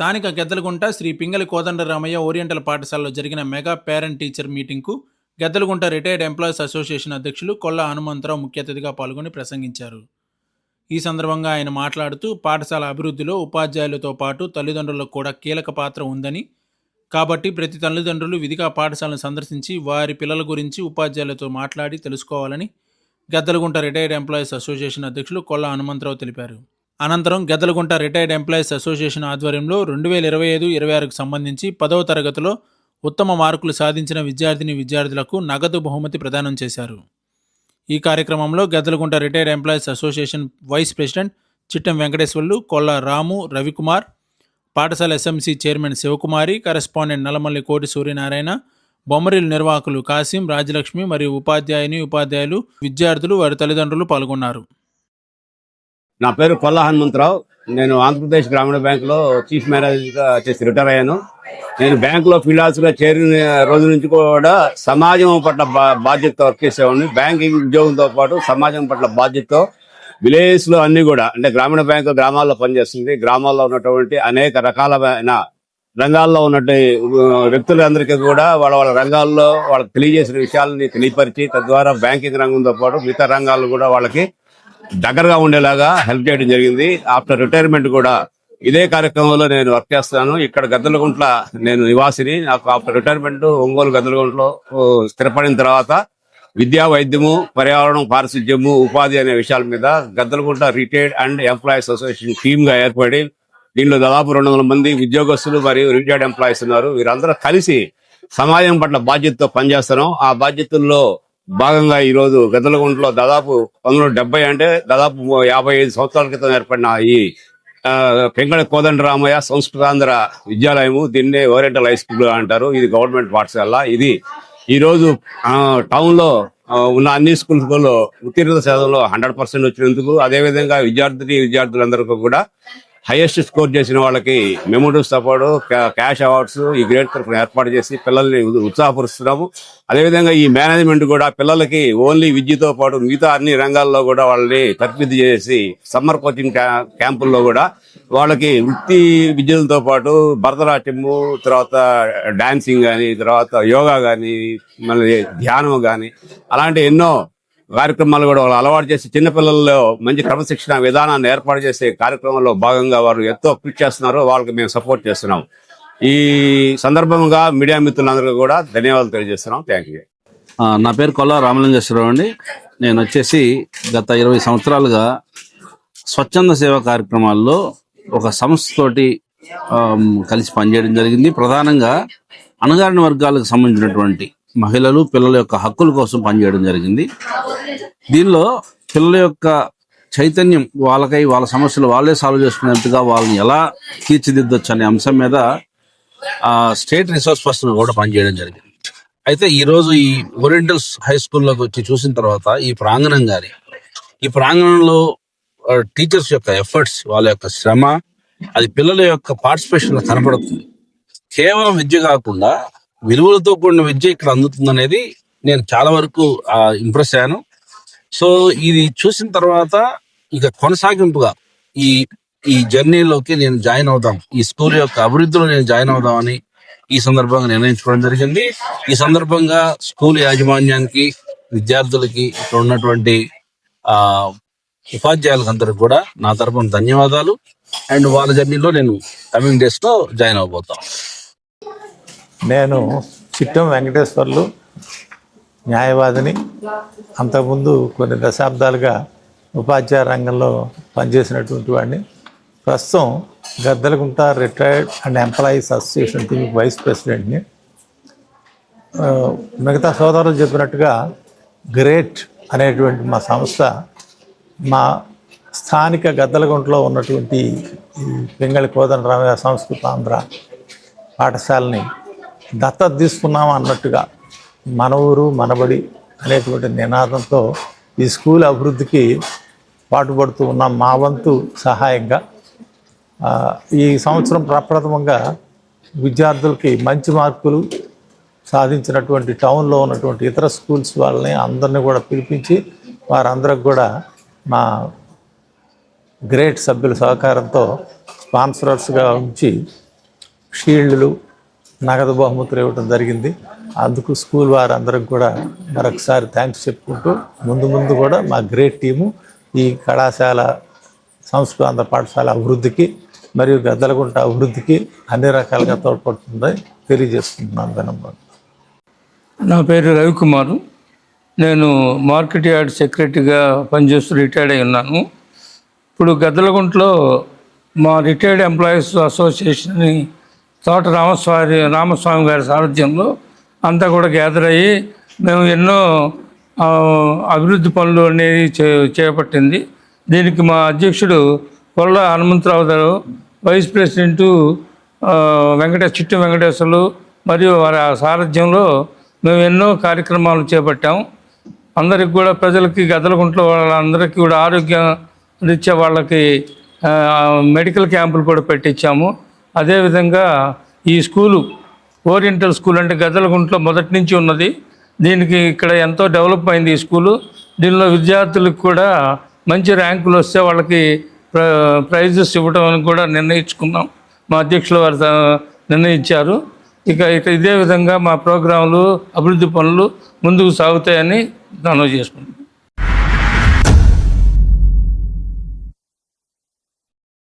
స్థానిక గెద్దలగుంట శ్రీ పింగళి కోదండరామయ్య ఓరియంటల్ పాఠశాలలో జరిగిన మెగా పేరెంట్ టీచర్ మీటింగ్కు గెద్దలగుంట రిటైర్డ్ ఎంప్లాయీస్ అసోసియేషన్ అధ్యక్షులు కొల్లా హనుమంతరావు ముఖ్య అతిథిగా పాల్గొని ప్రసంగించారు. ఈ సందర్భంగా ఆయన మాట్లాడుతూ పాఠశాల అభివృద్ధిలో ఉపాధ్యాయులతో పాటు తల్లిదండ్రులకు కూడా కీలక పాత్ర ఉందని, కాబట్టి ప్రతి తల్లిదండ్రులు విధిగా పాఠశాలను సందర్శించి వారి పిల్లల గురించి ఉపాధ్యాయులతో మాట్లాడి తెలుసుకోవాలని గెద్దలగుంట రిటైర్డ్ ఎంప్లాయీస్ అసోసియేషన్ అధ్యక్షులు కొల్లా హనుమంతరావు తెలిపారు. అనంతరం గెద్దలగుంట రిటైర్డ్ ఎంప్లాయీస్ అసోసియేషన్ ఆధ్వర్యంలో 2025-26కు సంబంధించి 10వ తరగతిలో ఉత్తమ మార్కులు సాధించిన విద్యార్థులకు నగదు బహుమతి ప్రదానం చేశారు. ఈ కార్యక్రమంలో Geddalagunta retired employees association vice president Chittem Venkateswarlu, Kolla Ramu, Ravikumar, పాఠశాల SMC chairman Sivakumari, correspondent Nallamalli Koti Suryanarayana, Bommarillu నిర్వాహకులు కాసిం, రాజలక్ష్మి మరియు ఉపాధ్యాయులు, విద్యార్థులు, వారి తల్లిదండ్రులు పాల్గొన్నారు. నా పేరు కొల్లా హనుమంతరావు. నేను ఆంధ్రప్రదేశ్ గ్రామీణ బ్యాంకులో చీఫ్ మేనేజర్గా చేసి రిటైర్ అయ్యాను. నేను బ్యాంకులో ఫీల్డ్ ఆఫీసర్గా చేరిన రోజు నుంచి కూడా సమాజం పట్ల బాధ్యతతో వర్క్ చేసేవాడిని. బ్యాంకింగ్ ఉద్యోగంతో పాటు సమాజం పట్ల బాధ్యతతో విలేజ్లో అన్ని కూడా, అంటే గ్రామీణ బ్యాంకు గ్రామాల్లో పనిచేస్తుంది. గ్రామాల్లో ఉన్నటువంటి అనేక రకాలమైన రంగాల్లో ఉన్నటువంటి వ్యక్తులందరికీ కూడా వాళ్ళ రంగాల్లో వాళ్ళకి తెలియజేసిన విషయాలని తెలియపరిచి, తద్వారా బ్యాంకింగ్ రంగంతో పాటు మిగతా రంగాల్లో కూడా వాళ్ళకి దగ్గరగా ఉండేలాగా హెల్ప్ చేయడం జరిగింది. ఆఫ్టర్ రిటైర్మెంట్ కూడా ఇదే కార్యక్రమంలో నేను వర్క్ చేస్తున్నాను. ఇక్కడ గద్దలగుంట్ల నేను నివాసిని. నాకు ఆఫ్టర్ రిటైర్మెంట్ ఒంగోలు గద్దలగుంటలో స్థిరపడిన తర్వాత విద్యా, వైద్యము, పర్యావరణం, పారిశుద్ధ్యము, ఉపాధి అనే విషయాల మీద Gaddalagunta retired and employees association team గా ఏర్పడి దీనిలో దాదాపు 200 మంది ఉద్యోగస్తులు మరియు రిటైర్డ్ ఎంప్లాయీస్ ఉన్నారు. వీరందరూ కలిసి సమాజం పట్ల బాధ్యతతో పనిచేస్తున్నాం. ఆ బాధ్యతల్లో భాగంగా ఈ రోజు గద్దలగుంటలో దాదాపు 1970 అంటే దాదాపు 55 సంవత్సరాల క్రితం ఏర్పడిన ఈ పింగళి కోదండరామయ్య సంస్కృతాంధ్ర విద్యాలయము, దీన్నే ఓరియంటల్ హై స్కూల్ అంటారు. ఇది గవర్నమెంట్ పాఠశాల. ఇది ఈ రోజు టౌన్ లో ఉన్న అన్ని స్కూల్స్లో ఉత్తీర్ణత శాతంలో 100% వచ్చినందుకు, అదేవిధంగా విద్యార్థులందరికీ కూడా హైయెస్ట్ స్కోర్ చేసిన వాళ్ళకి మెమోరియల్స్ తో పాటు క్యాష్ అవార్డ్స్ ఈ గ్రేడ్ తరఫున ఏర్పాటు చేసి పిల్లల్ని ఉత్సాహపరుస్తున్నాము. అదేవిధంగా ఈ మేనేజ్మెంట్ కూడా పిల్లలకి ఓన్లీ విద్యతో పాటు మిగతా అన్ని రంగాల్లో కూడా వాళ్ళని తర్ఫీదు చేసి సమ్మర్ కోచింగ్ క్యాంపుల్లో కూడా వాళ్ళకి వృత్తి విద్యలతో పాటు భరతనాట్యము, తర్వాత డాన్సింగ్ కానీ, తర్వాత యోగా కానీ, మళ్ళీ ధ్యానం కానీ, అలాంటి ఎన్నో కార్యక్రమాలు కూడా వాళ్ళు అలవాటు చేసి చిన్నపిల్లల్లో మంచి క్రమశిక్షణ విధానాన్ని ఏర్పాటు చేసే కార్యక్రమంలో భాగంగా వారు ఎంతో కృషి చేస్తున్నారు. వాళ్ళకి మేము సపోర్ట్ చేస్తున్నాం. ఈ సందర్భంగా మీడియా మిత్రులందరికీ కూడా ధన్యవాదాలు తెలియజేస్తున్నాం. Thank you. నా పేరు కొల్లా రామలింగేశ్వరరావు అండి. నేను వచ్చేసి గత 20 సంవత్సరాలుగా స్వచ్ఛంద సేవా కార్యక్రమాల్లో ఒక సంస్థతోటి కలిసి పనిచేయడం జరిగింది. ప్రధానంగా అణగారిన వర్గాలకు సంబంధించినటువంటి మహిళలు, పిల్లల యొక్క హక్కుల కోసం పనిచేయడం జరిగింది. దీనిలో పిల్లల యొక్క చైతన్యం, వాళ్ళ సమస్యలు వాళ్ళే సాల్వ్ చేసుకునేందుగా వాళ్ళని ఎలా తీర్చిదిద్దొచ్చు అనే అంశం మీద స్టేట్ రిసోర్స్ పర్సన్ కూడా పనిచేయడం జరిగింది. అయితే ఈరోజు ఈ ఓరియంటల్స్ హై స్కూల్లోకి వచ్చి చూసిన తర్వాత ఈ ప్రాంగణంలో టీచర్స్ యొక్క ఎఫర్ట్స్, వాళ్ళ యొక్క శ్రమ, అది పిల్లల యొక్క పార్టిసిపేషన్ కనపడుతుంది. కేవలం విద్య కాకుండా విలువలతో కూడిన విద్య ఇక్కడ అందుతుందనేది నేను చాలా వరకు ఇంప్రెస్ అయ్యాను. సో ఇది చూసిన తర్వాత ఇక కొనసాగింపుగా ఈ జర్నీలోకి నేను జాయిన్ అవుదాం, ఈ స్కూల్ యొక్క అభివృద్ధిలో నేను జాయిన్ అవుదామని ఈ సందర్భంగా నిర్ణయించుకోవడం జరిగింది. ఈ సందర్భంగా స్కూల్ యాజమాన్యానికి, విద్యార్థులకి, ఇక్కడ ఉన్నటువంటి ఉపాధ్యాయులకు అందరికి కూడా నా తరపున ధన్యవాదాలు. అండ్ వాళ్ళ జర్నీలో నేను కమింగ్ డేస్ లో జాయిన్ అవబోతాను. నేను చిట్టెం వెంకటేశ్వర్లు, న్యాయవాదిని. అంతకుముందు కొన్ని దశాబ్దాలుగా ఉపాధ్యాయ రంగంలో పనిచేసినటువంటి వాడిని. ప్రస్తుతం Gaddalagunta retired and employees association team vice ప్రెసిడెంట్ని. మిగతా సోదరులు చెప్పినట్టుగా గ్రేట్ అనేటువంటి మా సంస్థ మా స్థానిక గద్దలగుంటలో ఉన్నటువంటి ఈ పింగళి కోదండరామయ్య సంస్కృతాంధ్ర పాఠశాలని దత్తత తీసుకున్నాం అన్నట్టుగా మన ఊరు మనబడి అనేటువంటి నినాదంతో ఈ స్కూల్ అభివృద్ధికి పాటుపడుతూ ఉన్నాం. మా వంతు సహాయంగా ఈ సంవత్సరం ప్రప్రథమంగా విద్యార్థులకి మంచి మార్కులు సాధించినటువంటి టౌన్లో ఉన్నటువంటి ఇతర స్కూల్స్ వాళ్ళని అందరినీ కూడా పిలిపించి వారందరికి కూడా మా గ్రేట్ సభ్యుల సహకారంతో స్పాన్సరర్స్గా ఉంచి షీల్డ్లు, నగదు బహుమతులు ఇవ్వడం జరిగింది. అందుకు స్కూల్ వారందరికి కూడా మరొకసారి థ్యాంక్స్ చెప్పుకుంటూ ముందు ముందు కూడా మా గ్రేట్ టీము ఈ కళాశాల సంస్కృత ఆంధ్ర పాఠశాల అభివృద్ధికి మరియు గద్దలగుంట అభివృద్ధికి అన్ని రకాలుగా తోడ్పడుతుందని తెలియజేసుకుంటున్నాను. ధన్యవాదాలు. నా పేరు రవికుమారు. నేను మార్కెట్ యార్డ్ సెక్రటరీగా పనిచేస్తూ రిటైర్డ్ అయి ఉన్నాను. ఇప్పుడు గద్దలగుంటలో మా రిటైర్డ్ ఎంప్లాయీస్ అసోసియేషన్ని తోట రామస్వామి గారి సారథ్యంలో అంతా కూడా గ్యాదర్ అయ్యి మేము ఎన్నో అభివృద్ధి పనులు అనేది చేపట్టింది. దీనికి మా అధ్యక్షుడు కొల్ల హనుమంతరావు గారు, వైస్ ప్రెసిడెంటు చిట్టు వెంకటేశ్వర్లు మరియు వారి సారథ్యంలో మేము ఎన్నో కార్యక్రమాలు చేపట్టాము. అందరికి కూడా ప్రజలకి గద్దలగుంటలో వాళ్ళందరికీ కూడా ఆరోగ్య రీత్యా వాళ్ళకి మెడికల్ క్యాంపులు కూడా పెట్టించాము. అదేవిధంగా ఈ స్కూలు ఓరియంటల్ స్కూల్ అంటే గద్దలగుంటలో మొదటి నుంచి ఉన్నది. దీనికి ఇక్కడ ఎంతో డెవలప్ అయింది ఈ స్కూలు. దీనిలో విద్యార్థులకు కూడా మంచి ర్యాంకులు వస్తే వాళ్ళకి ప్రైజెస్ ఇవ్వడం అని కూడా నిర్ణయించుకున్నాం. మా అధ్యక్షుల వారు నిర్ణయించారు. ఇక ఇదే విధంగా మా ప్రోగ్రాంలు, అభివృద్ధి పనులు ముందుకు సాగుతాయని మనవి చేసుకుంటాం.